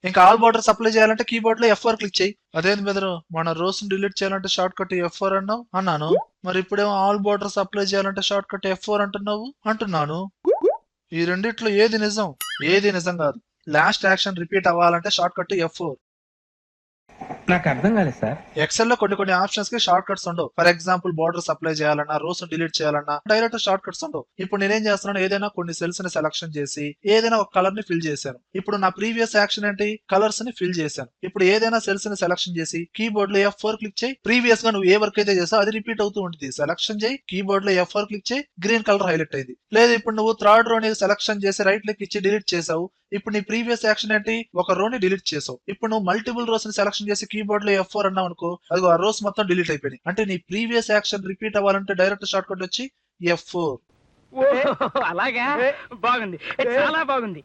ఇంకా all borders apply చేయాలంటే keyboard లో F4 క్లిక్ చేయి. అదేంది బెదరు మన రోస్ డిలీట్ చేయాలంటే షార్ట్ కట్ F4 అన్నావు అన్నాను. మరి ఇప్పుడేమో ఆల్ బార్డర్స్ అప్లై చేయాలంటే షార్ట్ కట్ F4 అంటున్నావు అంటున్నాను. ఈ రెండిట్లో ఏది నిజం? ఏది నిజం కాదు. లాస్ట్ యాక్షన్ రిపీట్ అవ్వాలంటే షార్ట్ కట్ F4. నాకు అర్థం కాలేదు సార్. ఎక్సెల్ లో కొన్ని ఆప్షన్స్ కి షార్ట్ కట్స్ ఉండవు. ఫర్ ఎగ్జాంపుల్ బార్డర్స్ అప్లై చేయాలన్నా, రోస్ డిలీట్ చేయాలన్నా డైరెక్ట్ షార్ట్ కట్స్ ఉండవు. ఇప్పుడు నేనేం చేస్తున్నాను, ఏదైనా కొన్ని సెల్స్ ని సెలక్షన్ చేసి ఏదైనా ఒక కలర్ ని ఫిల్ చేశాను. ఇప్పుడు నా ప్రీవియస్ యాక్షన్ ఏంటి, కలర్స్ ని ఫిల్ చేశాను. ఇప్పుడు ఏదైనా సెల్స్ ని సెలక్షన్ చేసి కీబోర్డ్ లో F4 క్లిక్ చేయి. ప్రీవియస్ గా నువ్వు ఏ వర్క్ అయితే చేసావు అది రిపీట్ అవుతూ ఉంటుంది. సెలక్షన్ చేయి, కీబోర్డ్ లో F4 క్లిక్ చేయి, గ్రీన్ కలర్ హైలైట్ అయింది. లేదు ఇప్పుడు నువ్వు థర్డ్ రోని సెలక్షన్ చేసి రైట్ క్లిక్ ఇచ్చి డిలీట్ చేసావు. ఇప్పుడు నీ ప్రీవియస్ యాక్షన్ ఏంటి, ఒక రోని డిలీట్ చేసావు. ఇప్పుడు నువ్వు మల్టిపుల్ రోస్ ని సెలక్షన్ చేసి కీబోర్డ్ లో F4 అన్నావు అనుకో, అది ఆ రోస్ మొత్తం డిలీట్ అయిపోయింది. అంటే నీ ప్రీవియస్ యాక్షన్ రిపీట్ అవ్వాలంటే డైరెక్ట్ షార్ట్ కట్ వచ్చి F4. అలాగా బాగుంది, చాలా బాగుంది.